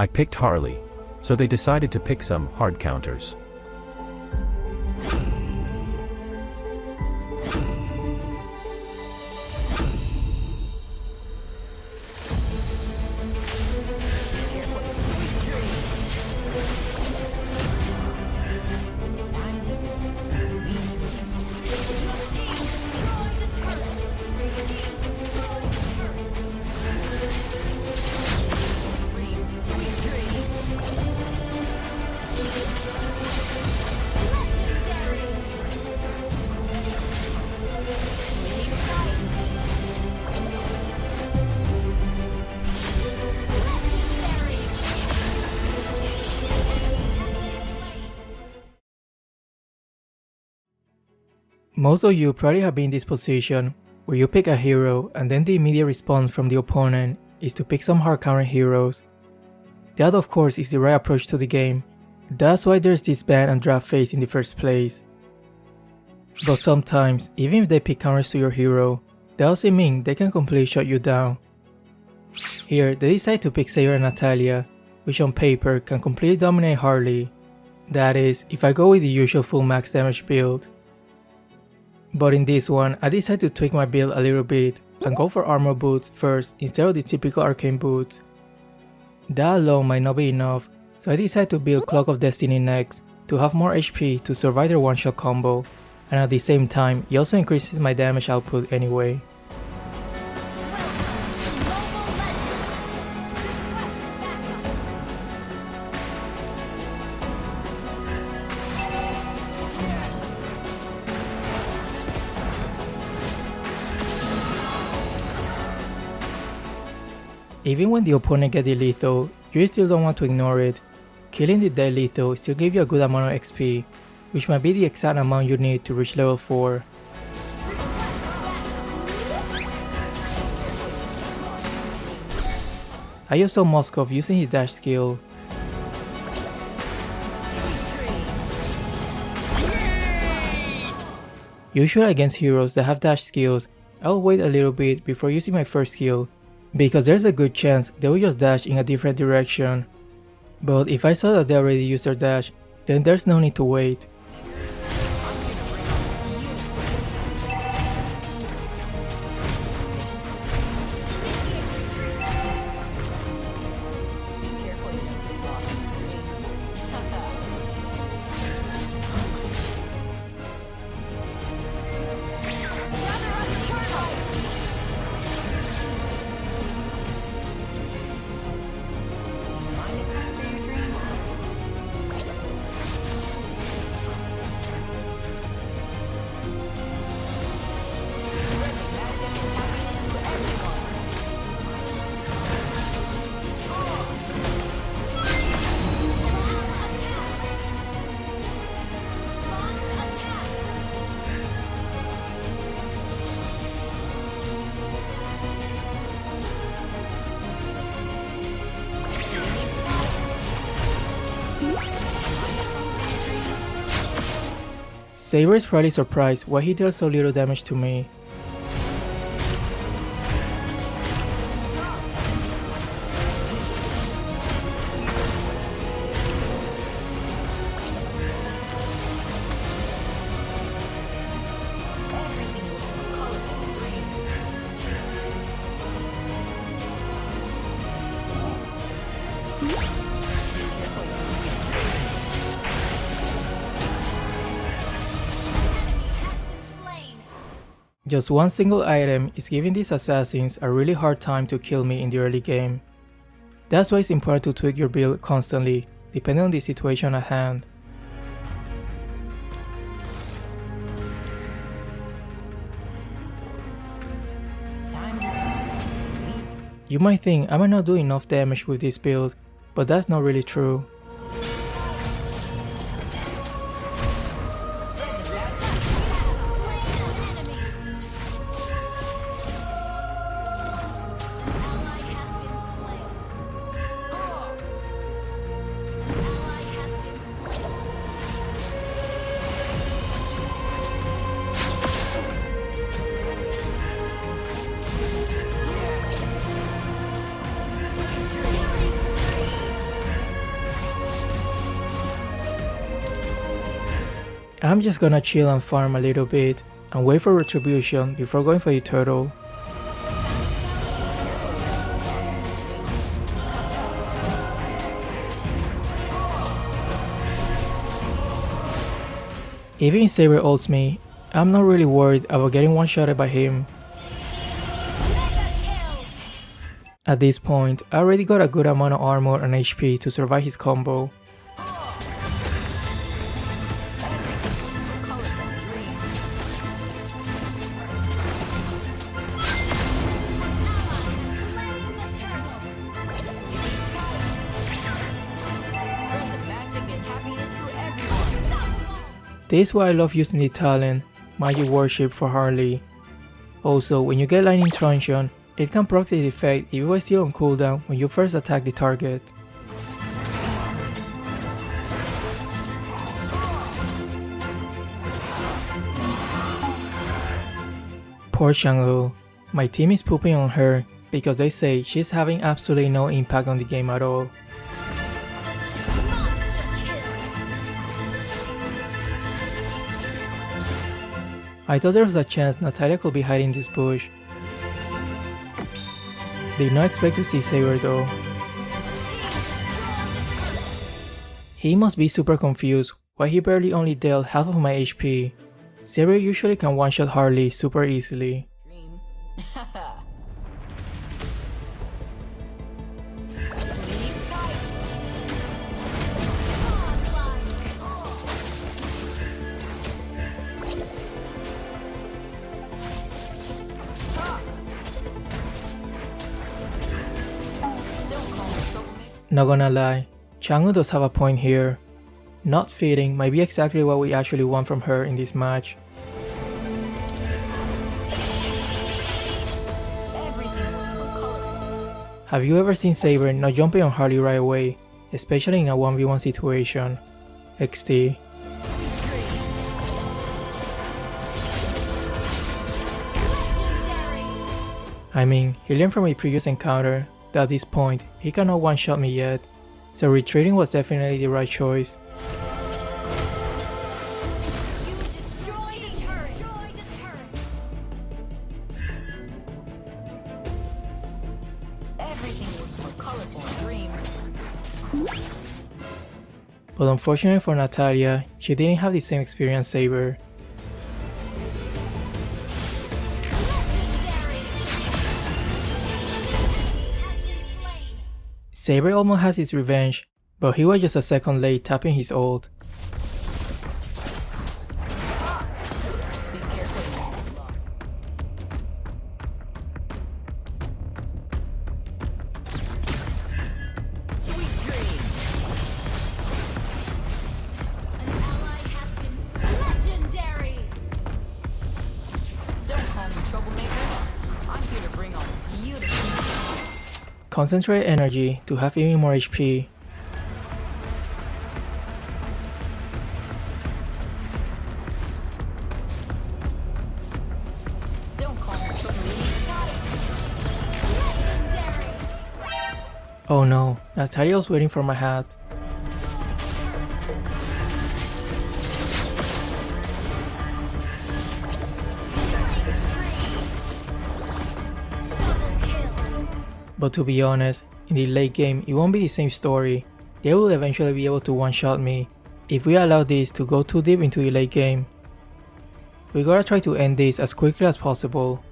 I picked Harley. So they decided to pick some hard counters. Most of you probably have been in this position where you pick a hero and then the immediate response from the opponent is to pick some hard counter heroes. That of course is the right approach to the game. That's why there's this ban and draft phase in the first place. But sometimes, even if they pick counters to your hero, that doesn't mean they can completely shut you down. Here, they decide to pick Saber and Natalia, which on paper can completely dominate Harley. That is, if I go with the usual full max damage build. But in this one, I decided to tweak my build a little bit and go for armor boots first instead of the typical arcane boots. That alone might not be enough, so I decided to build Cloak of Destiny next to have more HP to survive their one-shot combo, and at the same time it also increases my damage output anyway. Even when the opponent gets the lethal, you still don't want to ignore it. Killing the dead lethal still gives you a good amount of XP, which might be the exact amount you need to reach level 4. I just saw Moskov using his dash skill. Usually against heroes that have dash skills, I'll wait a little bit before using my first skill, because there's a good chance they will just dash in a different direction. But if I saw that they already used their dash, then there's no need to wait. Saber is probably surprised why he deals so little damage to me. Just one single item is giving these assassins a really hard time to kill me in the early game. That's why it's important to tweak your build constantly, depending on the situation at hand. You might think I might not do enough damage with this build, but that's not really true. I'm just gonna chill and farm a little bit and wait for retribution before going for the turtle. Even if Saber ults me, I'm not really worried about getting one-shotted by him. At this point, I already got a good amount of armor and HP to survive his combo. This is why I love using the talent, Magic Worship, for Harley. Also, when you get Lightning Truncheon, it can proxy the effect if you are still on cooldown when you first attack the target. Poor Chang'e. My team is pooping on her because they say she's having absolutely no impact on the game at all. I thought there was a chance Natalia could be hiding in this bush. Did not expect to see Saber though. He must be super confused why he barely only dealt half of my HP. Saber usually can one-shot Harley super easily. Not gonna lie, Chang'e does have a point here. Not feeding might be exactly what we actually want from her in this match. Have you ever seen Saber not jumping on Harley right away, especially in a 1v1 situation? XD. I mean, he learned from a previous encounter that at this point, he cannot one-shot me yet, so retreating was definitely the right choice. But unfortunately for Natalia, she didn't have the same experience as Saber. Saber almost has his revenge, but he was just a second late tapping his ult. Concentrate energy to have even more HP. Oh no, Natalia was waiting for my hat. But to be honest, in the late game it won't be the same story. They will eventually be able to one-shot me if we allow this to go too deep into the late game. We gotta try to end this as quickly as possible.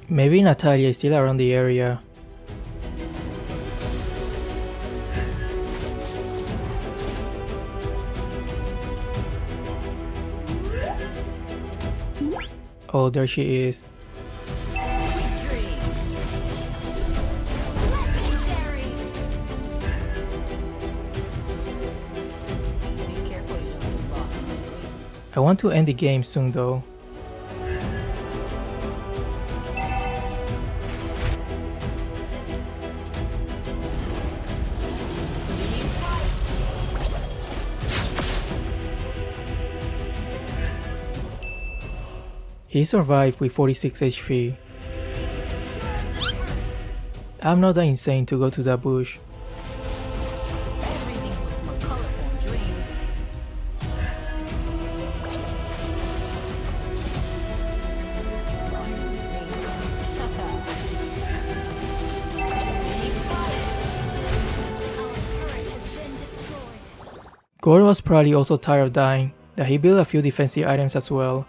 Maybe Natalia is still around the area. Oh, there she is. I want to end the game soon though. He survived with 46 HP. I'm not that insane to go to that bush. Gord was probably also tired of dying, that he built a few defensive items as well.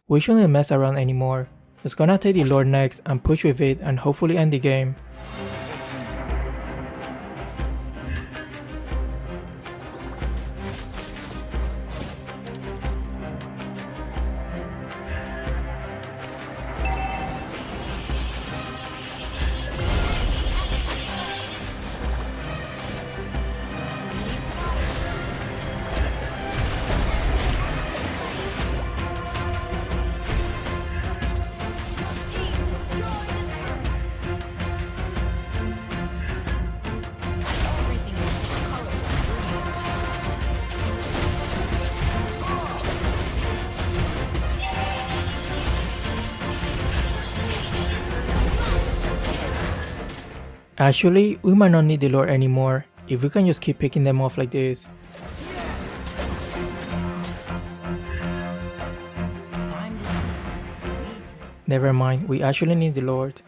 We shouldn't mess around anymore, just gonna take the Lord next and push with it and hopefully end the game. Actually, we might not need the Lord anymore if we can just keep picking them off like this. Never mind, we actually need the Lord.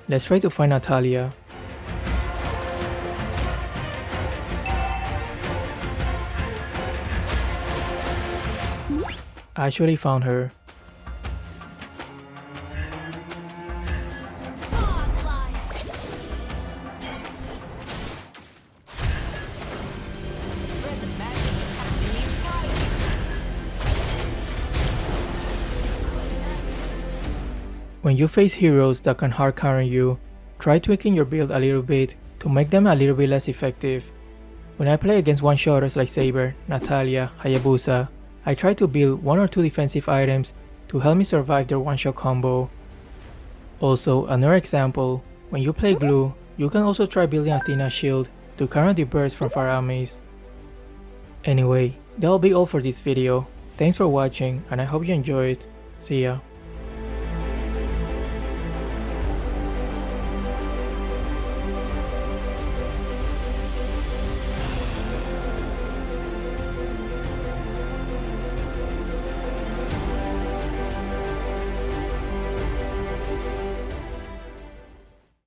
Let's try to find Natalia. I actually found her. When you face heroes that can hard counter you, try tweaking your build a little bit to make them a little bit less effective. When I play against one-shotters like Saber, Natalia, Hayabusa, I try to build 1 or 2 defensive items to help me survive their one-shot combo. Also, another example, when you play Glue, you can also try building Athena's shield to counter the burst from Faramis. Anyway, that'll be all for this video. Thanks for watching and I hope you enjoyed. See ya.